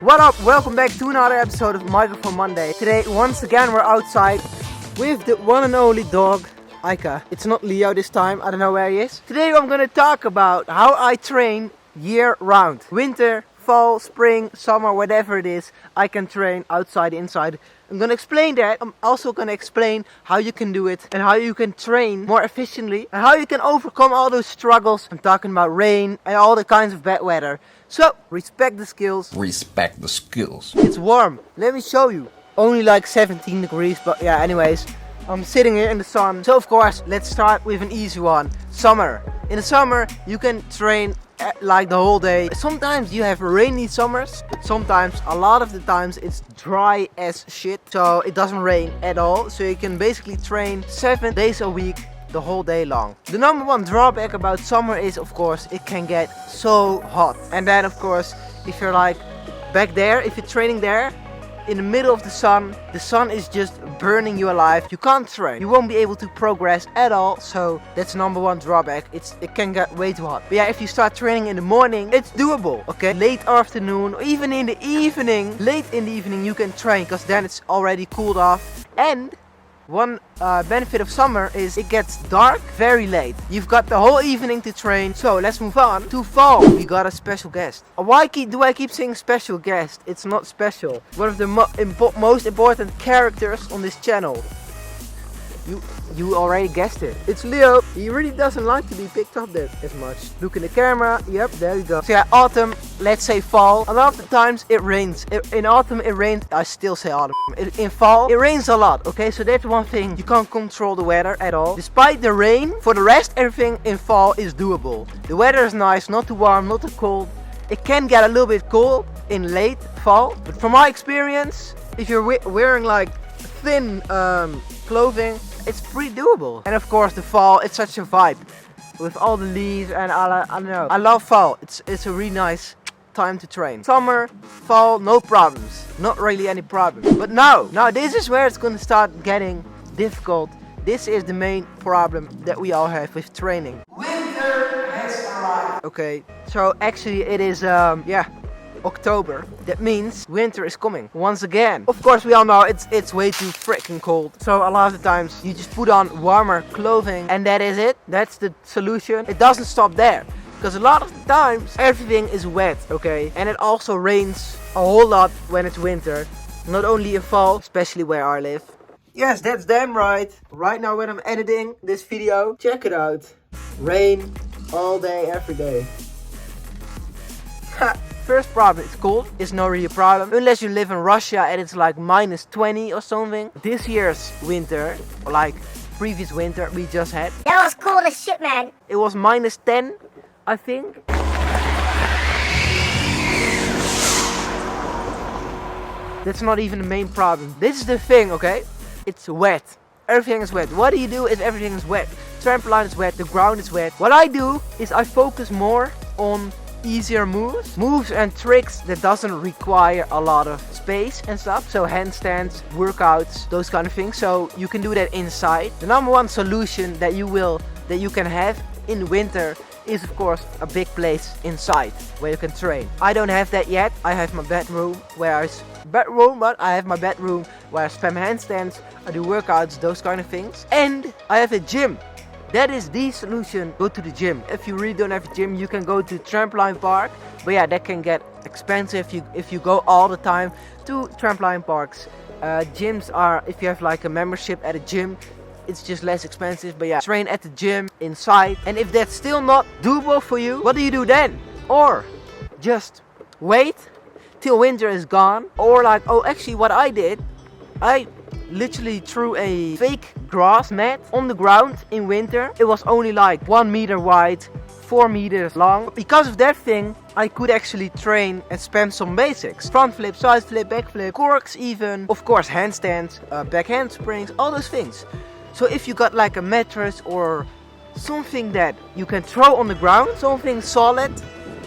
What up? Welcome back to another episode of Microphone Monday. Today, once again, we're outside with the one and only dog, Aika. It's not Leo this time, I don't know where he is. Today I'm gonna talk about how I train year round. Winter, fall, spring, summer, whatever it is, I can train outside, inside. I'm gonna explain that. I'm also gonna explain how you can do it and how you can train more efficiently and how you can overcome all those struggles. I'm talking about rain and all the kinds of bad weather. So, respect the skills. Respect the skills. It's warm. Let me show you. Only like 17 degrees, but yeah, anyways. I'm sitting here in the sun. So of course, let's start with an easy one. Summer. In the summer, you can train like the whole day. Sometimes you have rainy summers, but sometimes, a lot of the times, it's dry as shit. So it doesn't rain at all. So you can basically train 7 days a week, the whole day long. The number one drawback about summer is, of course, it can get so hot. And then, of course, if you're like back there, if you're training there, in the middle of the sun is just burning you alive. You can't train. You won't be able to progress at all. So that's number one drawback. It can get way too hot. But yeah, if you start training in the morning, it's doable. Okay, late afternoon or even in the evening, late in the evening you can train because then it's already cooled off. And one benefit of summer is it gets dark very late. You've got the whole evening to train. So let's move on to fall. We got a special guest. Why do I keep saying special guest? It's not special. One of the most important characters on this channel. You already guessed it. It's Leo. He really doesn't like to be picked up that as much. Look in the camera. Yep, there you go. So yeah, autumn, let's say fall. A lot of the times it rains. In autumn it rains. I still say autumn. In fall it rains a lot. Okay, so that's one thing. You can't control the weather at all. Despite the rain, for the rest everything in fall is doable. The weather is nice, not too warm, not too cold. It can get a little bit cold in late fall. But from my experience, if you're wearing like thin clothing, it's pretty doable. And of course the fall, it's such a vibe with all the leaves and I don't know. I love fall. It's a really nice time to train. Summer, fall, no problems. Not really any problems. But now this is where it's gonna start getting difficult. This is the main problem that we all have with training. Winter has arrived. Okay, so actually it is October. That means winter is coming once again. Of course, we all know it's way too freaking cold. So a lot of the times you just put on warmer clothing and that is it. That's the solution. It doesn't stop there. Because a lot of the times everything is wet, okay? And it also rains a whole lot when it's winter. Not only in fall, especially where I live. Yes, that's damn right. Right now when I'm editing this video, check it out. Rain all day, every day. First problem, it's cold. It's not really a problem. Unless you live in Russia and it's like minus 20 or something. This year's winter, or like previous winter we just had. That was cold as shit, man. It was minus 10, I think. That's not even the main problem. This is the thing, okay? It's wet. Everything is wet. What do you do if everything is wet? Trampoline is wet, the ground is wet. What I do is I focus more on easier moves and tricks that doesn't require a lot of space and stuff. So handstands, workouts, those kind of things. So you can do that inside. The number one solution that you can have in winter is of course a big place inside where you can train. I don't have that yet. I have my bedroom where I have my bedroom where I spam handstands, I do workouts, those kind of things. And I have a gym. That is the solution. Go to the gym. If you really don't have a gym, you can go to trampoline park. But yeah, that can get expensive if you go all the time to trampoline parks. Gyms are, if you have like a membership at a gym, it's just less expensive. But yeah, train at the gym inside. And if that's still not doable for you, what do you do then? Or just wait till winter is gone. Or like, oh, actually what I did, I literally threw a fake grass mat on the ground in winter. It was only like 1 meter wide, 4 meters long. Because of that thing, I could actually train and spam some basics. Front flip, side flip, back flip, corks even. Of course, handstands, back handsprings, all those things. So if you got like a mattress or something that you can throw on the ground, something solid,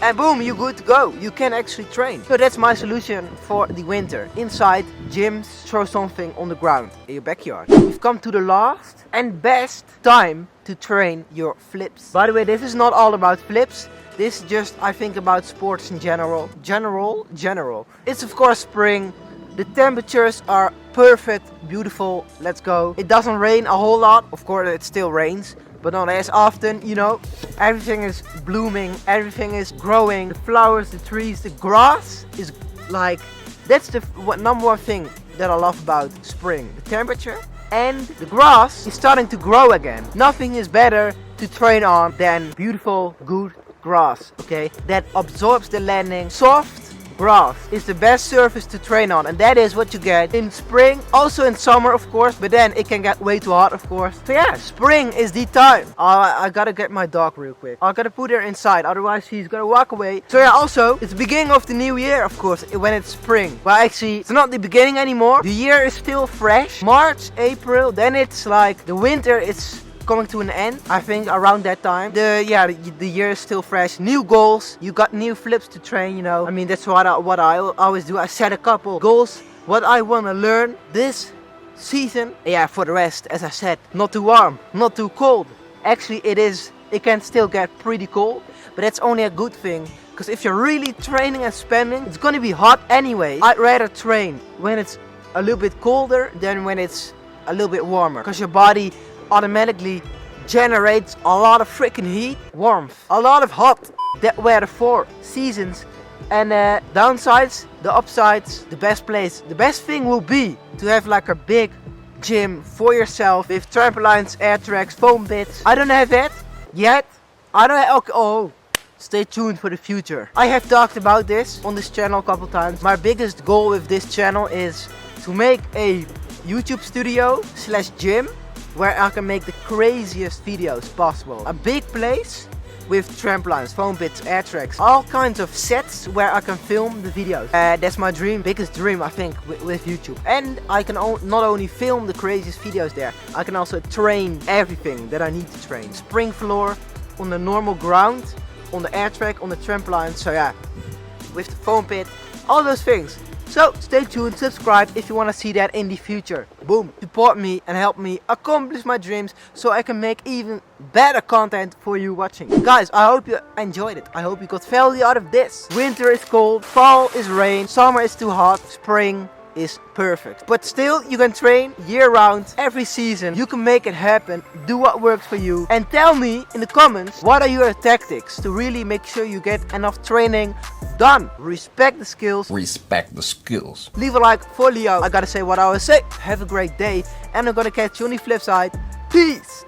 and boom, you're good to go. You can actually train. So that's my solution for the winter. Inside gyms, throw something on the ground in your backyard. We've come to the last and best time to train your flips. By the way, this is not all about flips. This is just, I think, about sports in general. General. It's of course spring. The temperatures are perfect, beautiful. Let's go. It doesn't rain a whole lot. Of course, it still rains, but not as often, you know. Everything is blooming, everything is growing. The flowers, the trees, the grass is like, that's the number one thing that I love about spring. The temperature and the grass is starting to grow again. Nothing is better to train on than beautiful, good grass, okay? That absorbs the landing. Soft grass is the best surface to train on, and that is what you get in spring, also in summer of course, but then it can get way too hot of course. So yeah, spring is the time. I gotta get my dog real quick. I gotta put her inside, otherwise she's gonna walk away. So yeah, also it's the beginning of the new year of course when it's spring. Well, actually it's not the beginning anymore. The year is still fresh. March, April, then it's like the winter is coming to an end, I think around that time. The year is still fresh. New goals, you got new flips to train, you know. I mean, that's what I always do. I set a couple goals, what I want to learn this season. Yeah, for the rest, as I said, not too warm, not too cold. Actually, it can still get pretty cold, but that's only a good thing. Because if you're really training and spending, it's gonna be hot anyway. I'd rather train when it's a little bit colder than when it's a little bit warmer. Because your body automatically generates a lot of freaking heat, warmth, a lot of hot. That were the 4 seasons. And downsides, the upsides, the best place. The best thing will be to have like a big gym for yourself with trampolines, air tracks, foam pits. I don't have that yet. I don't have, okay, oh, stay tuned for the future. I have talked about this on this channel a couple times. My biggest goal with this channel is to make a YouTube studio / gym where I can make the craziest videos possible. A big place with trampolines, foam pits, air tracks, all kinds of sets where I can film the videos. That's my dream, biggest dream I think with YouTube. And I can not only film the craziest videos there, I can also train everything that I need to train. Spring floor, on the normal ground, on the air track, on the trampoline. So yeah, with the foam pit, all those things. So stay tuned, subscribe if you want to see that in the future. Boom. Support me and help me accomplish my dreams so I can make even better content for you watching. Guys, I hope you enjoyed it. I hope you got value out of this. Winter is cold, fall is rain, summer is too hot, spring is perfect. But still, you can train year round, every season. You can make it happen, do what works for you. And tell me in the comments, what are your tactics to really make sure you get enough training done? Respect the skills. Respect the skills. Leave a like for Leo. I gotta say what I always say. Have a great day. And I'm gonna catch you on the flip side. Peace.